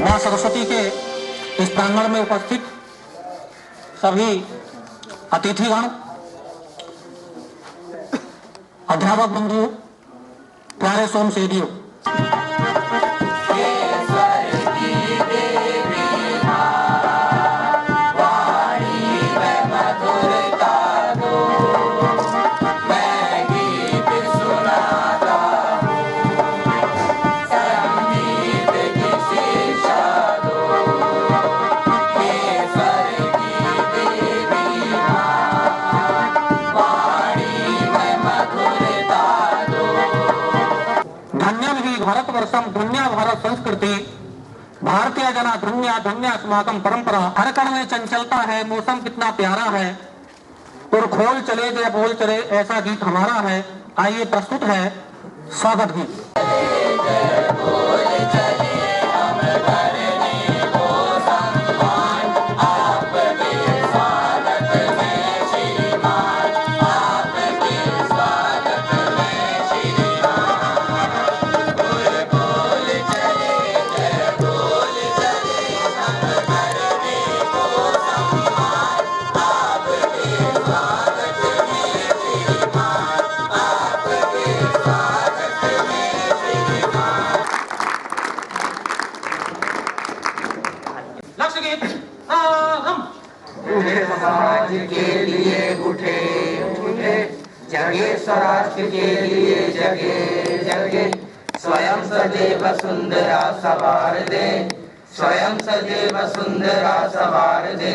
मां सरस्वती के इस प्रांगण में उपस्थित सभी अतिथिगण, अध्यापक बंधु, प्यारे स्वयंसेवियों, धन्यं हि भारतवर्षं धन्या भारत संस्कृति, भारतीय जना धन्या धन्या अस्माकं परंपरा। हर कण में चंचलता है, मौसम कितना प्यारा है, और खोल चले जय बोल चले ऐसा गीत हमारा है। आइए प्रस्तुत है स्वागत गीत। लक्ष्य गीत समाज के लिए उठे उठे, जगे स्वराष्ट्र के लिए जगे जगे, स्वयं सदैव सुंदरा सवार दे, स्वयं सदैव सुंदरा सवार दे।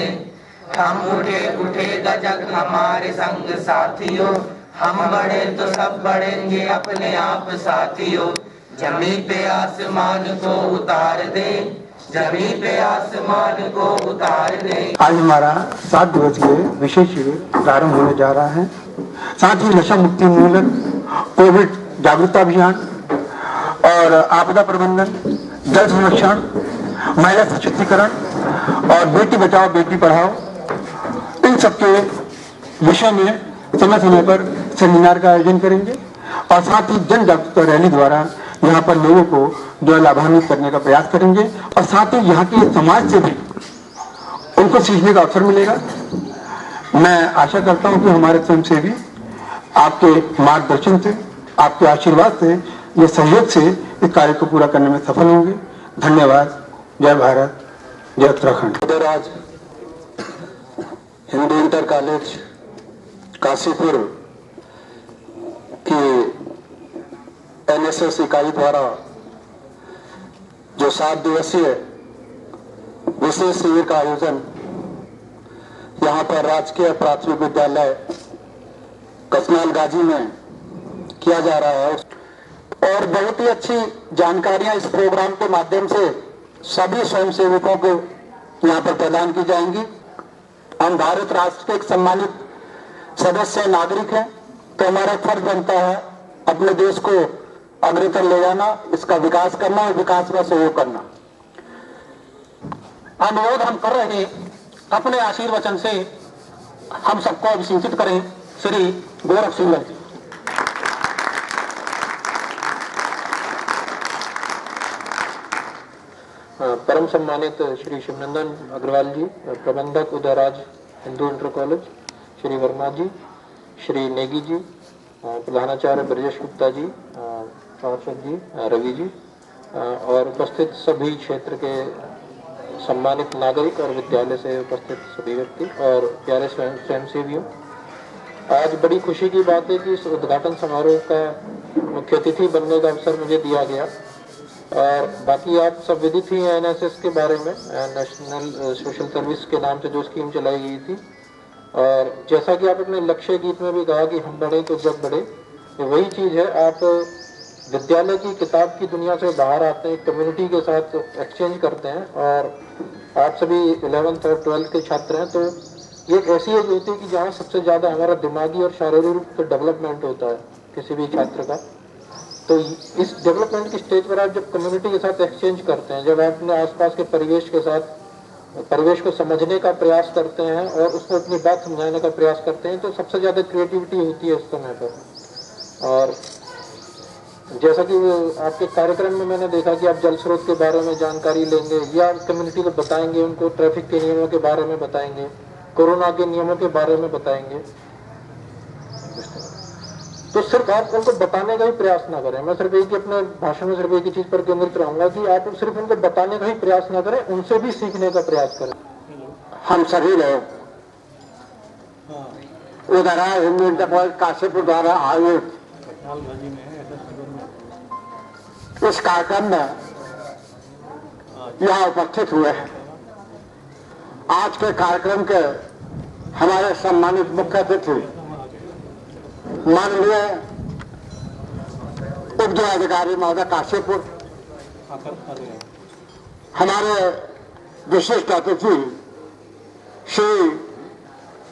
हम उठे उठे गजग हमारे संग साथियों, हम बढ़े तो सब बढ़ेंगे अपने आप साथियों। जमी पे आसमान को उतार दे, जमी पे आसमान को उतार दे। आज हमारा 7 दिवसीय विशेष शिविर प्रारंभ होने जा रहा है। साथ ही नशा मुक्ति उन्मूलन, कोविड जागरूकता अभियान और आपदा प्रबंधन, जल संरक्षण, महिला सशक्तिकरण और बेटी बचाओ बेटी पढ़ाओ, इन सबके विषय में समय समय पर सेमिनार का आयोजन करेंगे और साथ ही जन जागरूकता रैली द्वारा यहाँ पर लोगों को जो लाभान्वित करने का प्रयास करेंगे और साथ ही यहाँ के समाज से भी उनको सीखने का अवसर मिलेगा। मैं आशा करता हूँ कि हमारे स्वयंसेवी आपके मार्गदर्शन से, आपके आशीर्वाद से, ये सहयोग से इस कार्य को पूरा करने में सफल होंगे। धन्यवाद। जय भारत, जय उत्तराखंड। उदयराज हिंदू इंटर कॉलेज काशीपुर की एनएसएस इकाई द्वारा जो 7 दिवसीय विशेष शिविर का आयोजन यहाँ पर राजकीय प्राथमिक विद्यालय कसनाल गाजी में किया जा रहा है और बहुत ही अच्छी जानकारियां इस प्रोग्राम के माध्यम से सभी स्वयंसेवकों को यहाँ पर प्रदान की जाएंगी। हम भारत राष्ट्र के एक सम्मानित सदस्य नागरिक हैं, तो हमारा फर्ज बनता है अपने देश को अग्रतर ले जाना, इसका विकास करना और विकास में सहयोग करना। अनुरोध हम कर रहे हैं, अपने आशीर्वचन से हम सबको अभिषिंचित करें। श्री गोरख सिंह जी। परम सम्मानित श्री शिवनंदन अग्रवाल जी, प्रबंधक उदयराज हिंदू इंटर कॉलेज, श्री वर्मा जी, श्री नेगी जी, प्रधानाचार्य ब्रजेश गुप्ता जी, पार्षद जी, रवि जी और उपस्थित सभी क्षेत्र के सम्मानित नागरिक और विद्यालय से उपस्थित सभी व्यक्ति और प्यारे स्वयंसेवियों। आज बड़ी खुशी की बात है कि इस उद्घाटन समारोह का मुख्य अतिथि बनने का अवसर मुझे दिया गया और बाकी आप सब विदित ही हैं एनएसएस के बारे में, नेशनल सोशल सर्विस के नाम से जो स्कीम चलाई गई थी। और जैसा कि आप अपने लक्ष्य गीत में भी कहा कि हम बढ़े तो जग बढ़े, तो वही चीज़ है। आप विद्यालय की किताब की दुनिया से बाहर आते हैं, कम्युनिटी के साथ एक्सचेंज करते हैं, और आप सभी 11th और 12th के छात्र हैं, तो ये एक ऐसी एज होती है कि जहाँ सबसे ज़्यादा हमारा दिमागी और शारीरिक रूप से डेवलपमेंट होता है किसी भी छात्र का। तो इस डेवलपमेंट की स्टेज पर आप जब कम्युनिटी के साथ एक्सचेंज करते हैं, जब आप अपने आसपास के परिवेश के साथ परिवेश को समझने का प्रयास करते हैं और उसको अपनी बात समझाने का प्रयास करते हैं, तो सबसे ज़्यादा क्रिएटिविटी होती है उस समय पर। और जैसा कि आपके कार्यक्रम में मैंने देखा कि आप जल स्रोत के बारे में जानकारी लेंगे या कम्युनिटी को बताएंगे, उनको ट्रैफिक के नियमों के बारे में बताएंगे, कोरोना के नियमों के बारे में बताएंगे। तो सिर्फ आप उनको बताने का ही प्रयास ना करें। मैं सिर्फ एक ही अपने भाषण में सिर्फ एक ही चीज पर केंद्रित रहूंगा कि आप सिर्फ उनको बताने का ही प्रयास ना करें, उनसे भी सीखने का प्रयास करें। हम सभी लोग उदराज हिंदू इंटर कॉलेज काशीपुर द्वारा आयोजित इस कार्यक्रम में यहाँ उपस्थित हुए हैं। आज के कार्यक्रम के हमारे सम्मानित मुख्य अतिथि माननीय उपजिलाधिकारी महोदय काशीपुर, हमारे विशिष्ट अतिथि श्री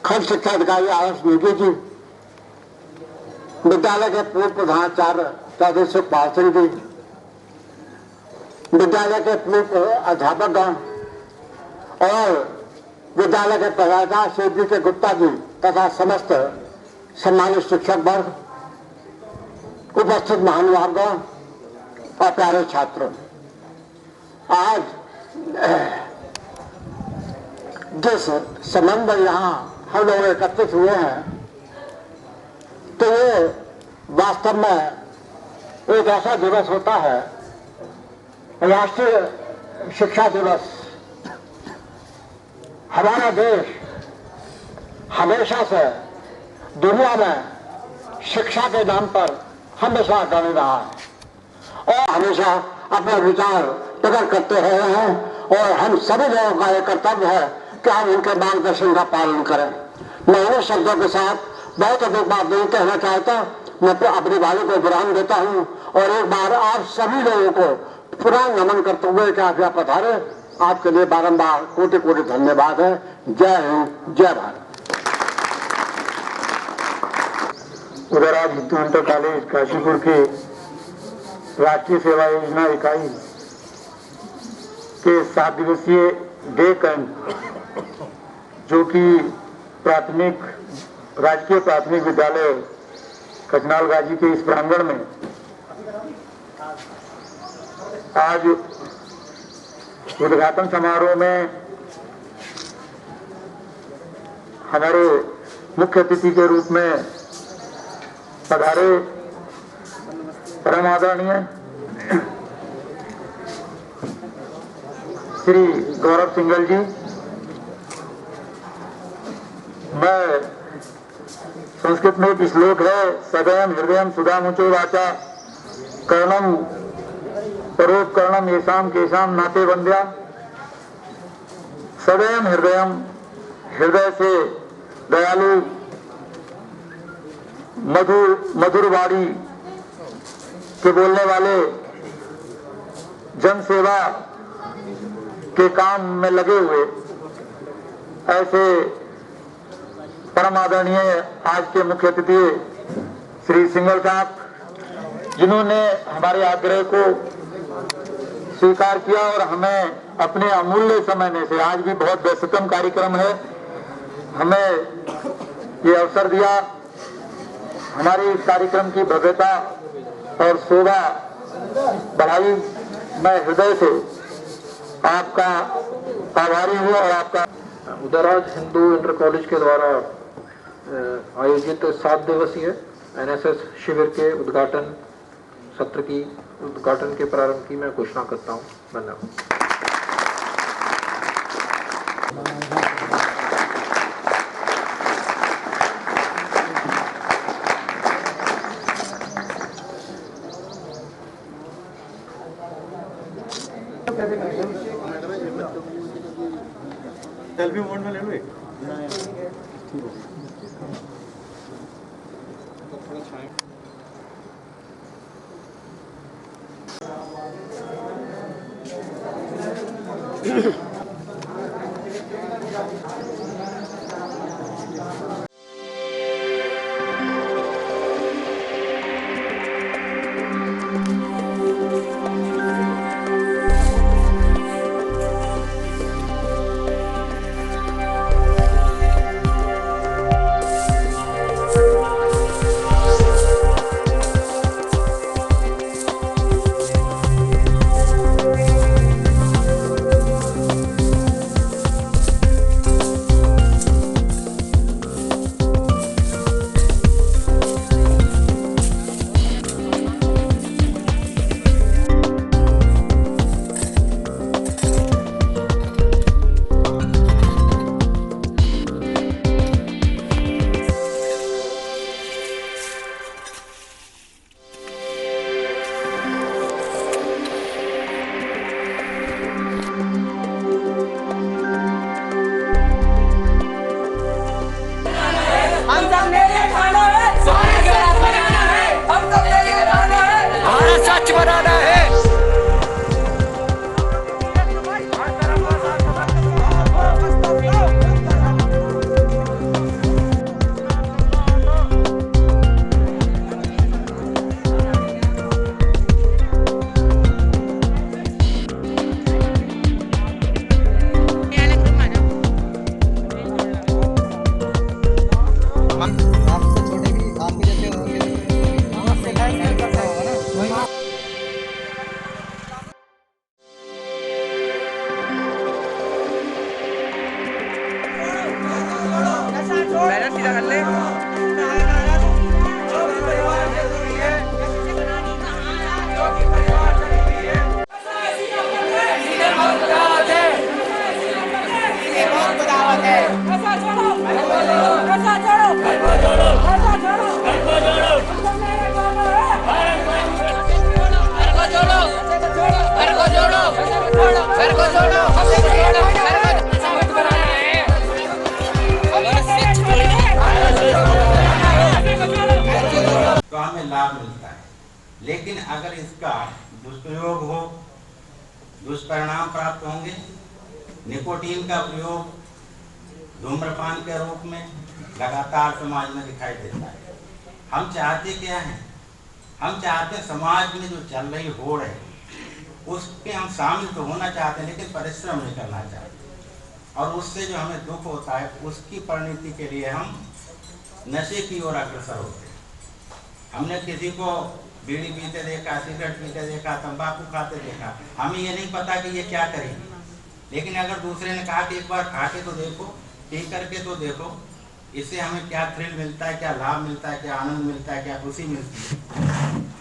खंड शिक्षा अधिकारी RS नेगी जी, विद्यालय के पूर्व प्रधानाचार्य चौधरी सुखपाल सिंह जी, विद्यालय के पूर्व अध्यापकगण और विद्यालय के प्रधानाचार्य श्री DK गुप्ता जी तथा समस्त सम्मानित शिक्षक वर्ग, उपस्थित महानुभावगण और प्यारे छात्र, आज जिस संबंध में यहाँ हम लोग एकत्रित हुए हैं, तो ये वास्तव में एक ऐसा दिवस होता है, राष्ट्रीय शिक्षा दिवस। हमारा देश हमेशा से दुनिया में शिक्षा के नाम पर हमेशा अग्रणी रहा है और हमेशा अपने विचार प्रकट करते रहे हैं, और हम सभी लोगों का एक कर्तव्य है कि हम उनके मार्गदर्शन का पालन करें। मैं उन शब्दों के साथ बहुत अधिक बात नहीं कहना चाहता, मैं अपनी वाणी को विराम देता हूँ और एक बार आप सभी लोगों को पुनः नमन करते हुए कि आप यहाँ पधारे, आपके लिए बारंबार कोटि कोटि धन्यवाद है। जय हिंद, जय भारत। उदराज हिंदू इंटर कॉलेज काशीपुर के राष्ट्रीय सेवा योजना इकाई के 7 दिवसीय डे कैंप, जो कि राजकीय प्राथमिक विद्यालय कचनाल गाजी के इस प्रांगण में आज उद्घाटन समारोह में हमारे मुख्य अतिथि के रूप में पधारे परम आदरणीय श्री गौरव सिंघल जी। मैं संस्कृत में एक श्लोक है, सदैव हृदय सुधामुचो वाचा कर्णम परोपकर्णम येषाम केशाम नाते वंद्या। सदैव हृदय से दयालु मधुर वाणी के बोलने वाले, जन सेवा के काम में लगे हुए ऐसे परम आदरणीय आज के मुख्य अतिथि श्री सिंघल साहब, जिन्होंने हमारे आग्रह को स्वीकार किया और हमें अपने अमूल्य समय में से, आज भी बहुत व्यस्ततम कार्यक्रम है, हमें ये अवसर दिया। हमारे इस कार्यक्रम की भव्यता और शोभा बढ़ाई। मैं हृदय से आपका आभारी हूँ और आपका। उदराज हिंदू इंटर कॉलेज के द्वारा आयोजित 7 दिवसीय एनएसएस शिविर के उद्घाटन के प्रारंभ की मैं घोषणा करता हूँ। धन्यवाद। सेल्फी मोड में ले लो एक। तो हमें लाभ मिलता है, लेकिन अगर इसका दुष्प्रयोग हो, दुष्परिणाम प्राप्त होंगे। निकोटीन का प्रयोग धूम्रपान के रूप में लगातार समाज में दिखाई देता है। हम चाहते क्या हैं? हम चाहते हैं समाज में जो चल रही होड़ है उसके हम शामिल तो होना चाहते हैं, लेकिन परिश्रम नहीं करना चाहते, और उससे जो हमें दुख होता है उसकी परिणति के लिए हम नशे की ओर अग्रसर होते हैं। हमने किसी को बीड़ी पीते देखा, सिगरेट पीते देखा, तंबाकू खाते देखा, हमें ये नहीं पता कि ये क्या करेगी, लेकिन अगर दूसरे ने कहा कि एक बार खा के तो देखो, पी करके तो देखो, इससे हमें क्या थ्रिल मिलता है, क्या लाभ मिलता है, क्या आनंद मिलता है, क्या खुशी मिलती है,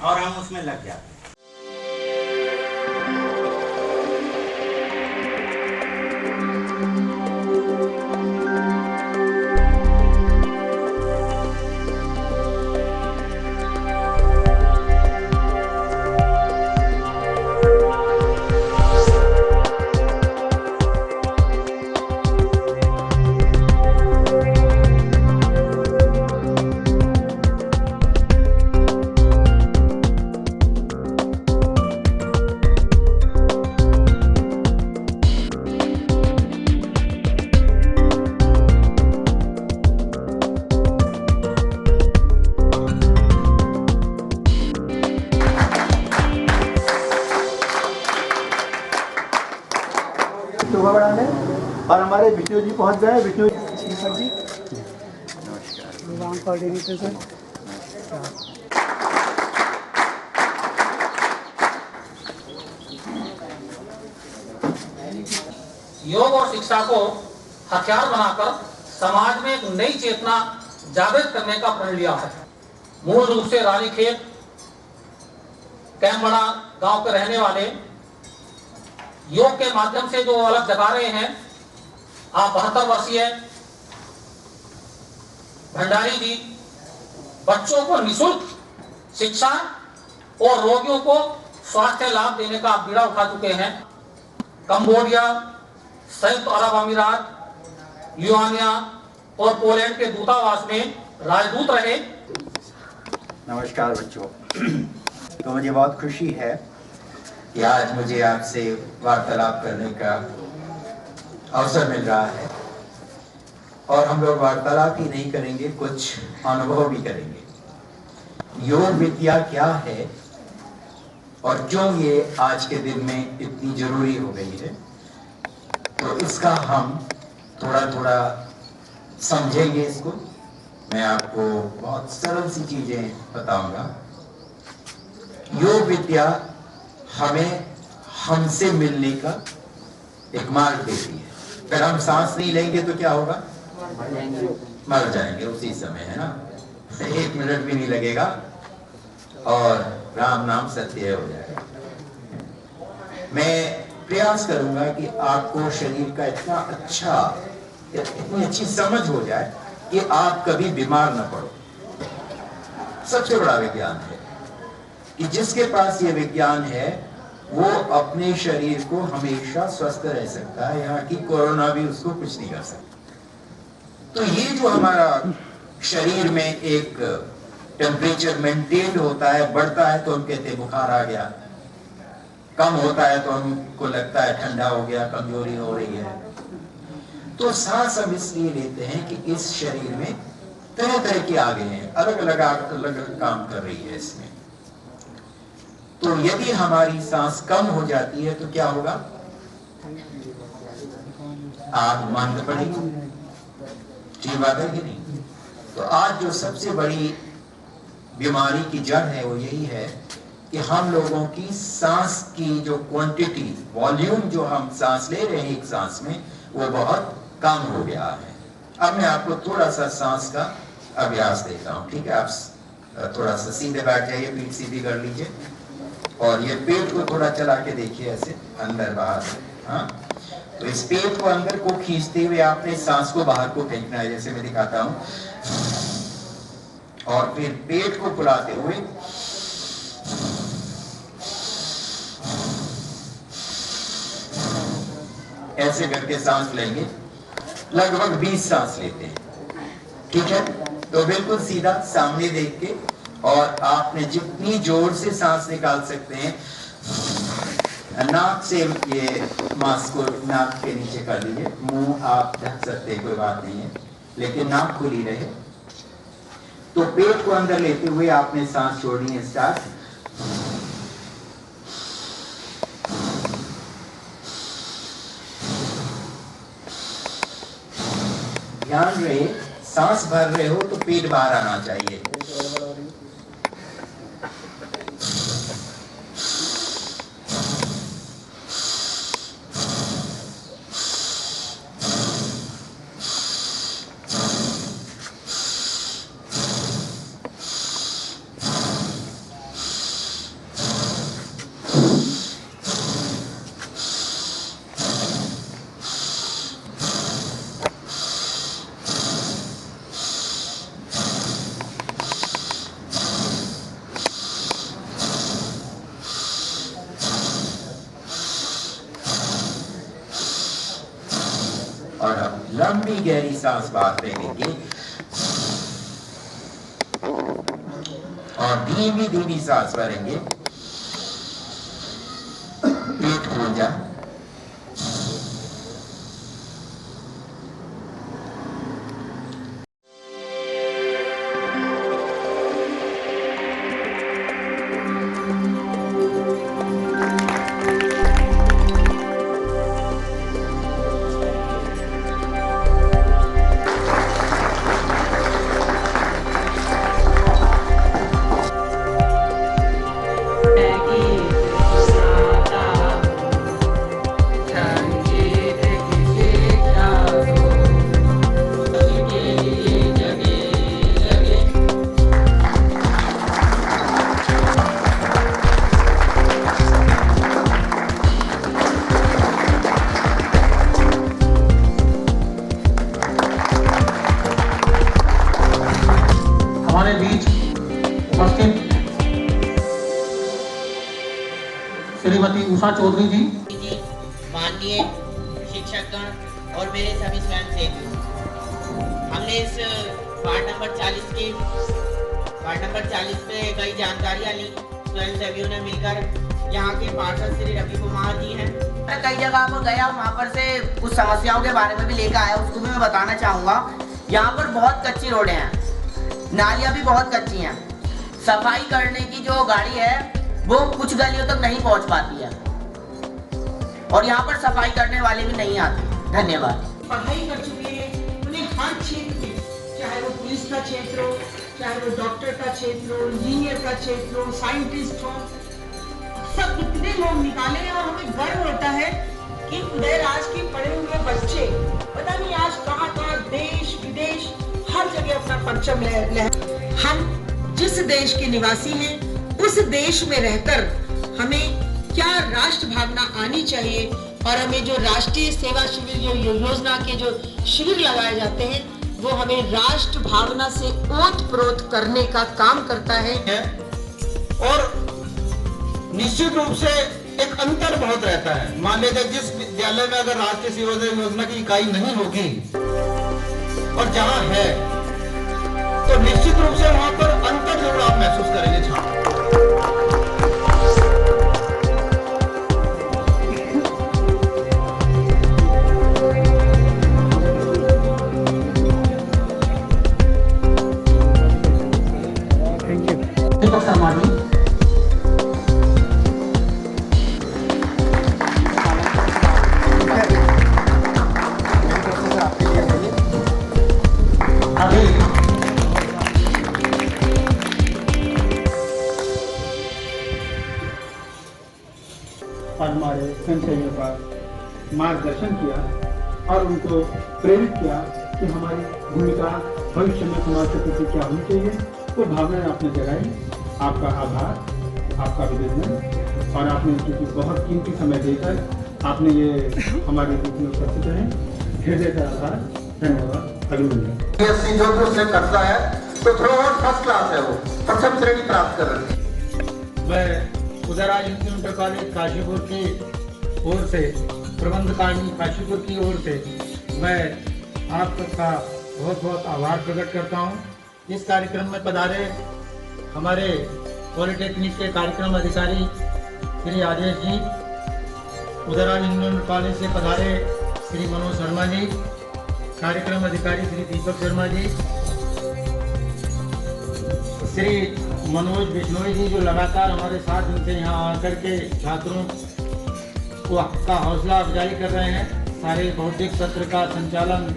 और हम उसमें लग जाते हैं। शोभा बढ़ाने, और हमारे विष्णु जी पहुंच गए। विष्णु जी योग और शिक्षा को हथियार बनाकर समाज में एक नई चेतना जागृत करने का प्रण लिया है। मूल रूप से रानीखेत कैम्बड़ा गांव के रहने वाले योग के माध्यम से जो अलग जगा रहे हैं, आप 72 वर्षीय भंडारी जी बच्चों को निःशुल्क शिक्षा और रोगियों को स्वास्थ्य लाभ देने का बीड़ा उठा चुके हैं। कंबोडिया, संयुक्त अरब अमीरात, लिथुआनिया और पोलैंड के दूतावास में राजदूत रहे। नमस्कार बच्चों। तो मुझे बहुत खुशी है कि आज मुझे आपसे वार्तालाप करने का अवसर मिल रहा है और हम लोग वार्तालाप ही नहीं करेंगे, कुछ अनुभव भी करेंगे। योग विद्या क्या है और क्यों ये आज के दिन में इतनी जरूरी हो गई है, तो इसका हम थोड़ा थोड़ा समझेंगे। इसको मैं आपको बहुत सरल सी चीजें बताऊंगा। योग विद्या हमें हमसे मिलने का एक मार्ग देती है। अगर हम सांस नहीं लेंगे तो क्या होगा? मर जाएंगे उसी समय, है ना। 1 मिनट भी नहीं लगेगा और राम नाम सत्य हो जाएगा। मैं प्रयास करूंगा कि आपको शरीर का इतनी अच्छी समझ हो जाए कि आप कभी बीमार न पड़ो। सबसे बड़ा विज्ञान है कि जिसके पास ये विज्ञान है वो अपने शरीर को हमेशा स्वस्थ रह सकता है। यहाँ की कोरोना भी उसको कुछ नहीं कर सकता। तो ये जो हमारा शरीर में एक टेम्परेचर मेंटेन होता है, बढ़ता है तो हम कहते हैं बुखार आ गया, कम होता है तो हमको लगता है ठंडा हो गया, कमजोरी हो रही है। तो सांस हम इसलिए लेते हैं कि इस शरीर में तरह तरह की आगे हैं, अलग अलग काम कर रही है इसमें। तो यदि हमारी सांस कम हो जाती है तो क्या होगा? आग मंद पड़ेगी। ठीक बात है कि नहीं? तो आज जो सबसे बड़ी बीमारी की जड़ है वो यही है कि हम लोगों की सांस की जो क्वांटिटी, वॉल्यूम जो हम सांस ले रहे हैं एक सांस में, वो बहुत कम हो गया है। अब मैं आपको थोड़ा सा सांस का अभ्यास देता हूँ। ठीक है, आप थोड़ा सा सीधे बैठ जाइए, पीठ सीधी कर लीजिए और ये पेट को थोड़ा चला के देखिए, ऐसे अंदर बाहर। हाँ, तो इस पेट को अंदर को खींचते हुए आपने सांस को बाहर को फेंकना है, जैसे मैं दिखाता हूँ। और फिर पेट को फुलाते हुए ऐसे करके सांस लेंगे। लगभग 20 सांस लेते हैं। ठीक है, तो बिल्कुल सीधा सामने देख के, और आपने जितनी जोर से सांस निकाल सकते हैं, नाक से ये मास्क को नाक के नीचे कर लीजिए। मुंह आप ढक सकते हैं, कोई बात नहीं है, लेकिन नाक खुली रहे। तो पेट को अंदर लेते हुए आपने सांस छोड़नी है, स्टार्ट। ध्यान रहे, सांस भर रहे हो तो पेट बाहर आना चाहिए। और अब लंबी गहरी सांस बाहर फेंकेंगे और धीमी धीमी सांस भरेंगे। पेट खोल जाए। हमारे बीच उपस्थित श्रीमती उषा चौधरी जी, माननीय शिक्षकगण, और मेरे सभी स्वयंसेवी, हमने इस वार्ड नंबर 40 पे कई जानकारियाँ ली। स्वयंसेवियों ने मिलकर यहाँ के पार्षद श्री रवि कुमार जी हैं। मैं कई जगह पर गया, वहाँ पर से कुछ समस्याओं के बारे में भी लेकर आया, उसको भी मैं बताना चाहूँगा। यहाँ पर बहुत कच्ची रोडें हैं, नालियाँ भी बहुत कच्ची हैं। सफाई करने की जो गाड़ी है वो कुछ गलियों तक नहीं पहुँच पाती है और यहाँ पर सफाई करने वाले भी नहीं आते। धन्यवाद। पढ़ाई कर चुके हैं, उन्हें हर क्षेत्र में, चाहे वो पुलिस का क्षेत्र हो, चाहे वो डॉक्टर का क्षेत्र हो, इंजीनियर का क्षेत्र हो, साइंटिस्ट हो, सब इतने लोग निकाले हैं और हमें गर्व होता है कि उदयराज के पढ़े हुए बच्चे पता नहीं आज कहाँ कहाँ देश विदेश हर जगह अपना परचम ले। हम जिस देश के निवासी हैं उस देश में रहकर हमें क्या राष्ट्र भावना आनी चाहिए और हमें जो राष्ट्रीय सेवा शिविर जो योजना के जो शिविर लगाए जाते हैं वो हमें राष्ट्र भावना से ओत-प्रोत करने का काम करता है। और निश्चित रूप से एक अंतर बहुत रहता है। मान लीजिए जिस विद्यालय में अगर राष्ट्रीय सेवा योजना की इकाई नहीं होगी और जहां है तो निश्चित रूप से वहां पर अंतर जरूर आप महसूस करेंगे छात्र। और हमारे स्वयंसेवियों का मार्गदर्शन किया और उनको प्रेरित किया कि हमारी भूमिका भविष्य में समाज के प्रति क्या होनी चाहिए, वो भावनाएं आपने जगाई। आपका आभार, आपका अभिनंदन। और आपने क्योंकि बहुत कीमती समय देकर आपने ये हमारे बीच में उपस्थित रहे, हृदय का आभार, धन्यवाद, अभिनंदन। जोधपुर से करता है तो थ्रू आउट फर्स्ट क्लास है, वो प्रथम श्रेणी प्राप्त कर रहे हैं। मैं उदयराज हिंदू इंटर कॉलेज काशीपुर की ओर से, प्रबंध कारिणी काशीपुर की ओर से मैं आप सबका बहुत बहुत आभार प्रकट करता हूँ। इस कार्यक्रम में पधारे हमारे पॉलिटेक्निक के कार्यक्रम अधिकारी श्री आदेश जी, उदयराज हिंदू इंटर कॉलेज से पधारे श्री मनोज शर्मा जी, कार्यक्रम अधिकारी श्री दीपक शर्मा जी, श्री मनोज बिश्नोई जी जो लगातार हमारे साथ उनसे यहाँ आकर के छात्रों को का हौसला अफजाई कर रहे हैं, सारे बौद्धिक सत्र का संचालन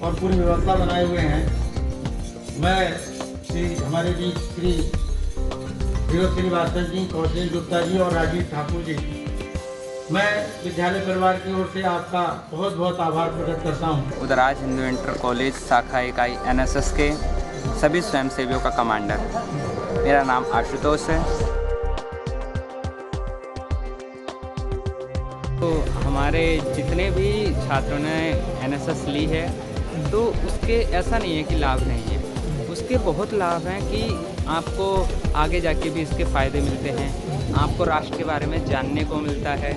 और पूरी व्यवस्था बनाए हुए हैं। मैं हमारे बीच श्री श्रीवास्तव जी, कौशल गुप्ता जी और राजीव ठाकुर जी, मैं विद्यालय परिवार की ओर से आपका बहुत बहुत आभार प्रकट करता हूँ। उदयराज हिंदू इंटर कॉलेज शाखा इकाई NSS के सभी स्वयंसेवियों का कमांडर, मेरा नाम आशुतोष है। तो हमारे जितने भी छात्रों ने NSS ली है तो उसके ऐसा नहीं है कि लाभ नहीं है, उसके बहुत लाभ हैं कि आपको आगे जाके भी इसके फ़ायदे मिलते हैं, आपको राष्ट्र के बारे में जानने को मिलता है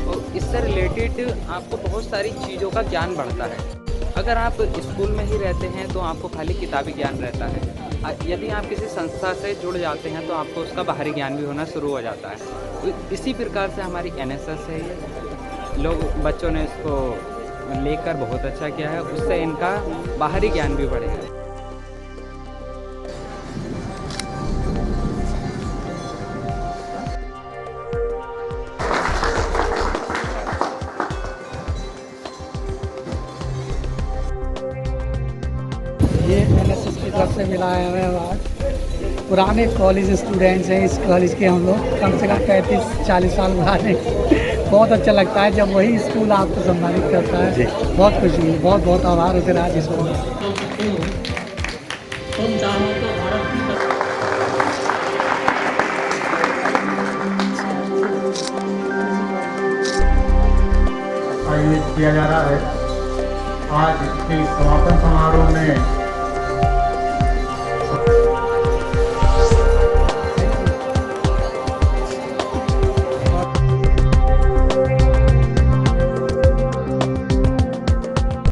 और इससे रिलेटेड आपको बहुत सारी चीज़ों का ज्ञान बढ़ता है। अगर आप स्कूल में ही रहते हैं तो आपको खाली किताबी ज्ञान रहता है, यदि आप किसी संस्था से जुड़ जाते हैं तो आपको उसका बाहरी ज्ञान भी होना शुरू हो जाता है। तो इसी प्रकार से हमारी NSS है, लोग बच्चों ने इसको लेकर बहुत अच्छा किया है, उससे इनका बाहरी ज्ञान भी बढ़ेगा। ये NSS की तरफ से मिला है हमें अवार्ड। पुराने कॉलेज स्टूडेंट्स हैं इस कॉलेज के हम लोग, कम से कम 35-40 साल पुराने। बहुत अच्छा लगता है जब वही स्कूल आपको सम्मानित करता है, बहुत खुशी है। बहुत बहुत आभार होते रहा जिस आयोजित किया जा रहा है। आज के समापन समारोह में